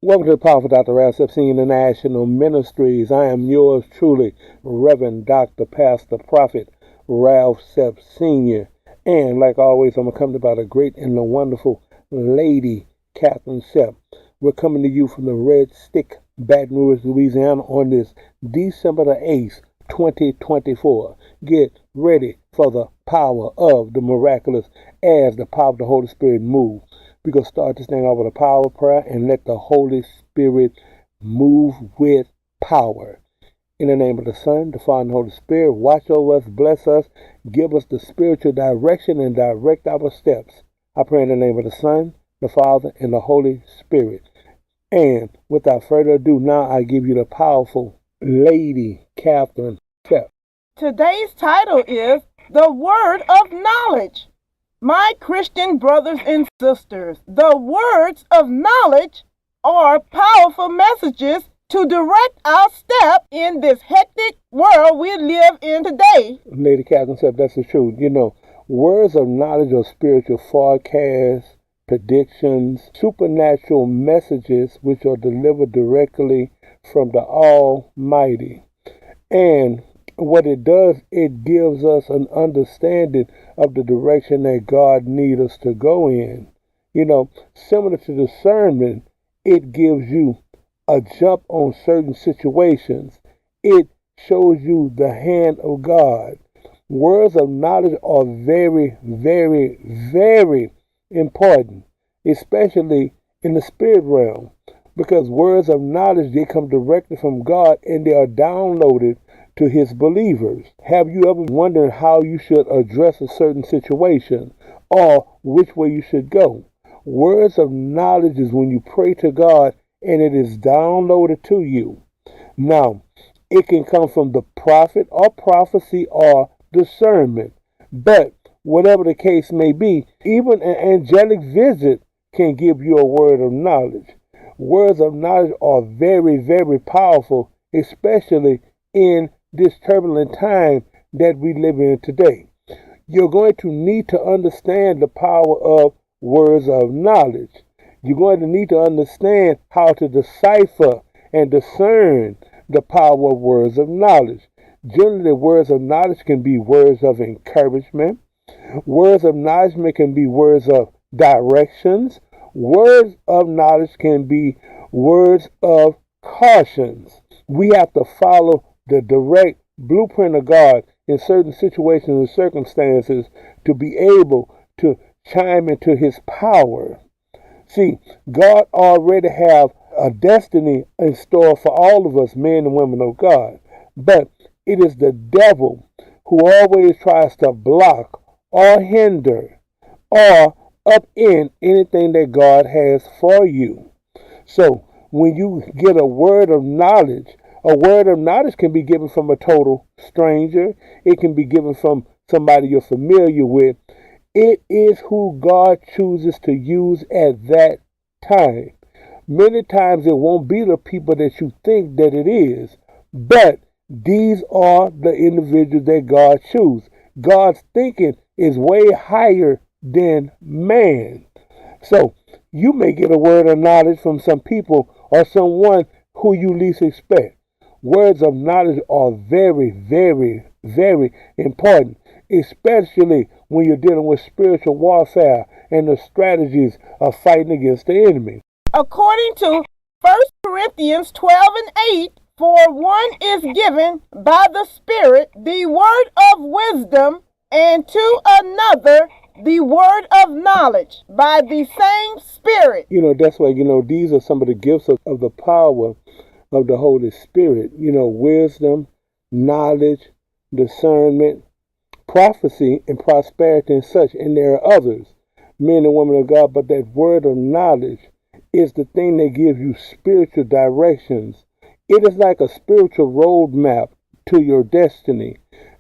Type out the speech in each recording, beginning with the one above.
Welcome to the powerful Dr. Sept Sr. International Ministries. I am yours truly, Reverend Dr. Pastor Prophet Ralph Sept Sr. And like always, I'm accompanied by the great and the wonderful lady, Catherine Sept. We're coming to you from the Red Stick, Baton Rouge, Louisiana on this December the 8th, 2024. Get ready for the power of the miraculous as the power of the Holy Spirit moves. We're going to start this thing off with a power prayer and let the Holy Spirit move with power. In the name of the Son, the Father, and the Holy Spirit, watch over us, bless us, give us the spiritual direction, and direct our steps. I pray in the name of the Son, the Father, and the Holy Spirit. And without further ado, now I give you the powerful lady, Catherine Sept. Today's title is The Word of Knowledge. My Christian brothers and sisters, the words of knowledge are powerful messages to direct our step in this hectic world we live in today. Lady Catherine said that's the truth. You know, words of knowledge are spiritual forecasts, predictions, supernatural messages which are delivered directly from the Almighty. And what it does, it gives us an understanding of the direction that God needs us to go in. You know, similar to discernment, it gives you a jump on certain situations. It shows you the hand of God. Words of knowledge are very, very, very important, especially in the spirit realm, because words of knowledge, they come directly from God and they are downloaded to his believers. Have you ever wondered how you should address a certain situation or which way you should go? Words of knowledge is when you pray to God and it is downloaded to you. Now, it can come from the prophet or prophecy or discernment. But whatever the case may be, even an angelic visit can give you a word of knowledge. Words of knowledge are very, very powerful, especially in this turbulent time that we live in today. You're going to need to understand the power of words of knowledge. You're going to need to understand how to decipher and discern the power of words of knowledge. Generally, words of knowledge can be words of encouragement. Words of knowledge can be words of directions. Words of knowledge can be words of cautions. We have to follow the direct blueprint of God in certain situations and circumstances to be able to chime into his power. See, God already have a destiny in store for all of us, men and women of God. But it is the devil who always tries to block or hinder or upend anything that God has for you. So when you get a word of knowledge can be given from a total stranger. It can be given from somebody you're familiar with. It is who God chooses to use at that time. Many times it won't be the people that you think that it is, but these are the individuals that God chooses. God's thinking is way higher than man. So you may get a word of knowledge from some people or someone who you least expect. Words of knowledge are very, very, very important, especially when you're dealing with spiritual warfare and the strategies of fighting against the enemy. According to 1 Corinthians 12 and 8, for one is given by the Spirit the word of wisdom, and to another the word of knowledge by the same Spirit. You know, that's why, these are some of the gifts of the power of the Holy Spirit. Wisdom, knowledge, discernment, prophecy, and prosperity and such. And there are others, men and women of God, but that word of knowledge is the thing that gives you spiritual directions. It is like a spiritual roadmap to your destiny.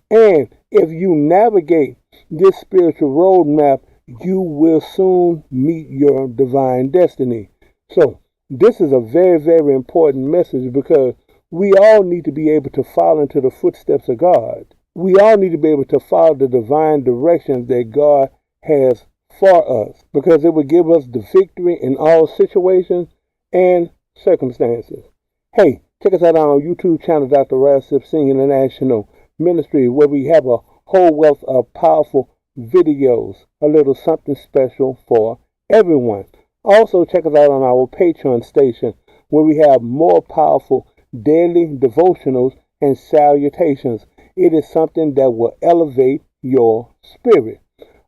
And if you navigate this spiritual roadmap, you will soon meet your divine destiny. So this is a very, very important message because we all need to be able to follow into the footsteps of God. We all need to be able to follow the divine directions that God has for us, because it would give us the victory in all situations and circumstances. Hey, check us out on our YouTube channel, Dr. Sept Sr. International Ministry, where we have a whole wealth of powerful videos, a little something special for everyone. Also, check us out on our Patreon station, where we have more powerful daily devotionals and salutations. It is something that will elevate your spirit.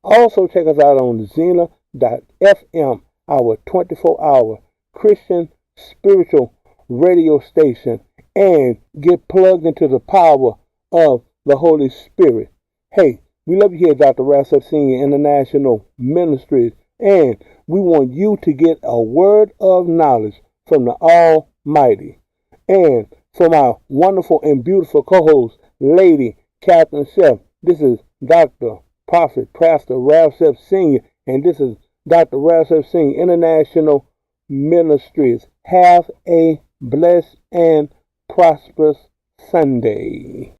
Also, check us out on Zena.fm, our 24-hour Christian spiritual radio station, and get plugged into the power of the Holy Spirit. Hey, we love you here at Dr. Sept Sr. International Ministries, and we want you to get a word of knowledge from the Almighty. And from our wonderful and beautiful co-host, Lady Catherine Sept, this is Dr. Prophet Pastor Sept Sr., and this is Dr. Sept Sr. International Ministries. Have a blessed and prosperous Sunday.